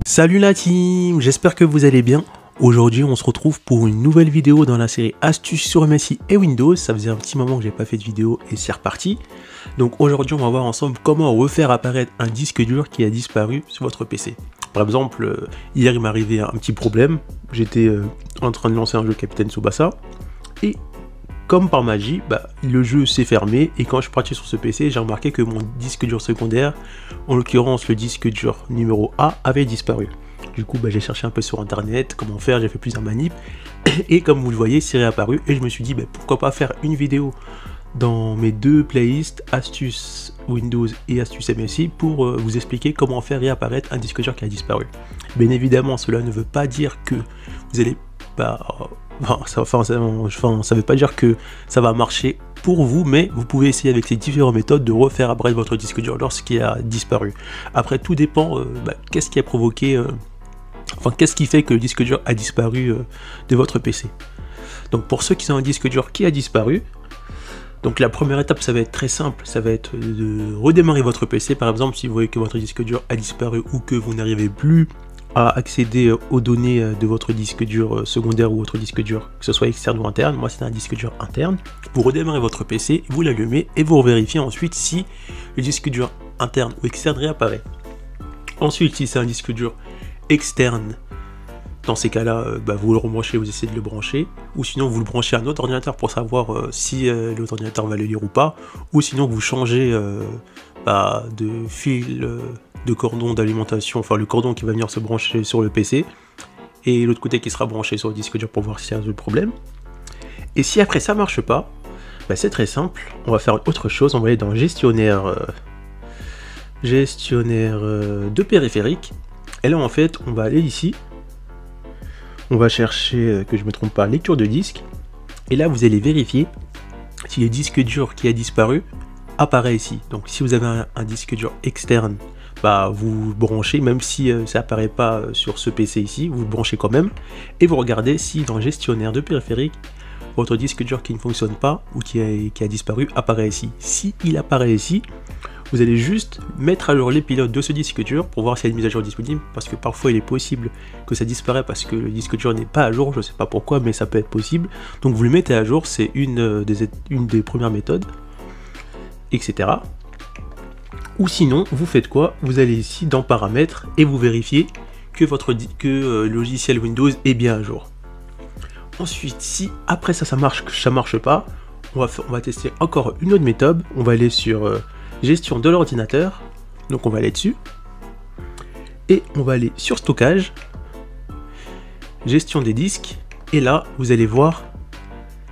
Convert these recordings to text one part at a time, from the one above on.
Salut la team, j'espère que vous allez bien. Aujourd'hui on se retrouve pour une nouvelle vidéo dans la série astuces sur MSI et Windows. Ça faisait un petit moment que j'ai pas fait de vidéo et c'est reparti. Donc aujourd'hui on va voir ensemble comment refaire apparaître un disque dur qui a disparu sur votre PC. Par exemple, hier il m'est arrivé un petit problème. J'étais en train de lancer un jeu Captain Tsubasa et comme par magie, le jeu s'est fermé et quand je suis parti sur ce PC, j'ai remarqué que mon disque dur secondaire, en l'occurrence le disque dur numéro A, avait disparu. Du coup, j'ai cherché un peu sur internet comment faire, j'ai fait plusieurs manips et comme vous le voyez, c'est réapparu et je me suis dit pourquoi pas faire une vidéo dans mes deux playlists astuces Windows et astuces MSI pour vous expliquer comment faire réapparaître un disque dur qui a disparu. Bien évidemment, cela ne veut pas dire que vous allez ça veut pas dire que ça va marcher pour vous, mais vous pouvez essayer avec ces différentes méthodes de refaire apparaître votre disque dur lorsqu'il a disparu. Après, tout dépend qu'est-ce qui a provoqué, qu'est-ce qui fait que le disque dur a disparu de votre PC. Donc pour ceux qui ont un disque dur qui a disparu, donc la première étape, ça va être très simple, ça va être de redémarrer votre PC. Par exemple, si vous voyez que votre disque dur a disparu ou que vous n'arrivez plus à accéder aux données de votre disque dur secondaire ou votre disque dur, que ce soit externe ou interne. Moi c'est un disque dur interne. Vous redémarrez votre PC, vous l'allumez et vous vérifiez ensuite si le disque dur interne ou externe réapparaît. Ensuite, si c'est un disque dur externe, dans ces cas-là, vous le rebranchez, vous essayez de le brancher, ou sinon vous le branchez à un autre ordinateur pour savoir si l'autre ordinateur va le lire ou pas, ou sinon vous changez de fil de cordon d'alimentation, le cordon qui va venir se brancher sur le PC, et l'autre côté qui sera branché sur le disque dur pour voir s'il y a un problème. Et si après ça marche pas, c'est très simple, on va faire autre chose, on va aller dans gestionnaire de périphériques, et là en fait on va aller ici, on va chercher, que je me trompe pas, lecture de disque, et là vous allez vérifier si le disque dur qui a disparu apparaît ici. Donc si vous avez un disque dur externe, vous branchez, même si ça apparaît pas sur ce PC ici, vous le branchez quand même, et vous regardez si dans gestionnaire de périphérique, votre disque dur qui ne fonctionne pas ou qui a disparu apparaît ici. Si il apparaît ici, vous allez juste mettre à jour les pilotes de ce disque dur pour voir s'il y a une mise à jour disponible, parce que parfois il est possible que ça disparaît parce que le disque dur n'est pas à jour, je sais pas pourquoi, mais ça peut être possible. Donc vous le mettez à jour, c'est une des premières méthodes, etc. Ou sinon, vous faites quoi? Vous allez ici dans paramètres et vous vérifiez que le logiciel Windows est bien à jour. Ensuite, si après ça marche pas, on va tester encore une autre méthode. On va aller sur gestion de l'ordinateur, donc on va aller dessus, et on va aller sur stockage, gestion des disques, et là vous allez voir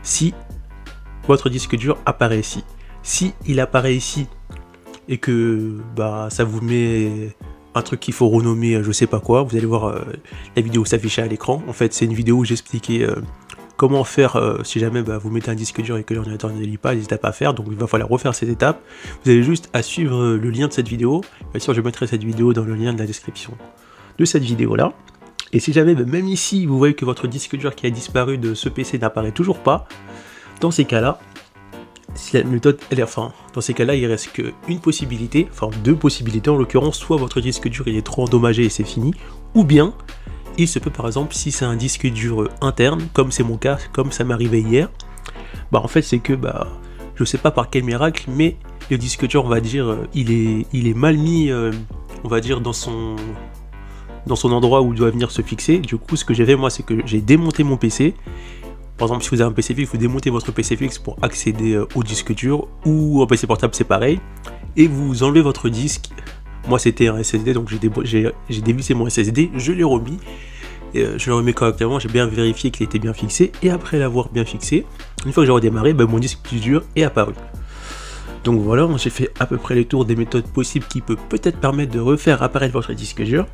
si votre disque dur apparaît ici. Si il apparaît ici et que ça vous met un truc qu'il faut renommer je sais pas quoi, vous allez voir la vidéo s'afficher à l'écran. En fait c'est une vidéo où j'expliquais comment faire si jamais vous mettez un disque dur et que l'ordinateur ne lit pas, les étapes à faire, donc il va falloir refaire ces étapes. Vous avez juste à suivre le lien de cette vidéo. Bien sûr, je mettrai cette vidéo dans le lien de la description de cette vidéo là. Et si jamais même ici vous voyez que votre disque dur qui a disparu de ce PC n'apparaît toujours pas, dans ces cas là, si la méthode dans ces cas là il reste qu'une possibilité, deux possibilités en l'occurrence, soit votre disque dur il est trop endommagé et c'est fini, ou bien il se peut par exemple si c'est un disque dur interne, comme c'est mon cas, comme ça m'est arrivé hier, en fait c'est que je sais pas par quel miracle, mais le disque dur on va dire il est mal mis on va dire dans son endroit où il doit venir se fixer. Du coup ce que j'ai fait moi c'est que j'ai démonté mon PC. Par exemple, si vous avez un PC fixe, vous démontez votre PC fixe pour accéder au disque dur, ou un PC portable, c'est pareil, et vous enlevez votre disque. Moi, c'était un SSD, donc j'ai dévissé mon SSD, je l'ai remis, et je le remets correctement, j'ai bien vérifié qu'il était bien fixé, et après l'avoir bien fixé, une fois que j'ai redémarré, mon disque dur est apparu. Donc voilà, j'ai fait à peu près le tour des méthodes possibles qui peut-être permettre de refaire apparaître votre disque dur.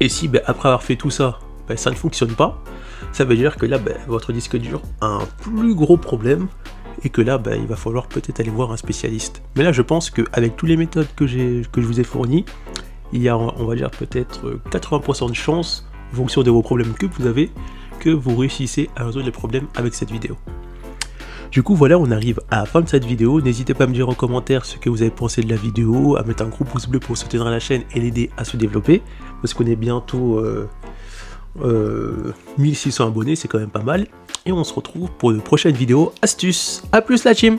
Et si après avoir fait tout ça, ça ne fonctionne pas, ça veut dire que là votre disque dur a un plus gros problème et que là il va falloir peut-être aller voir un spécialiste. Mais là je pense qu'avec toutes les méthodes que je vous ai fournies, il y a on va dire peut-être 80% de chances en fonction de vos problèmes que vous avez, que vous réussissez à résoudre les problèmes avec cette vidéo. Du coup voilà, on arrive à la fin de cette vidéo. N'hésitez pas à me dire en commentaire ce que vous avez pensé de la vidéo, à mettre un gros pouce bleu pour soutenir la chaîne et l'aider à se développer, parce qu'on est bientôt 1600 abonnés, c'est quand même pas mal. Et on se retrouve pour de prochaines vidéos astuces. A plus la team!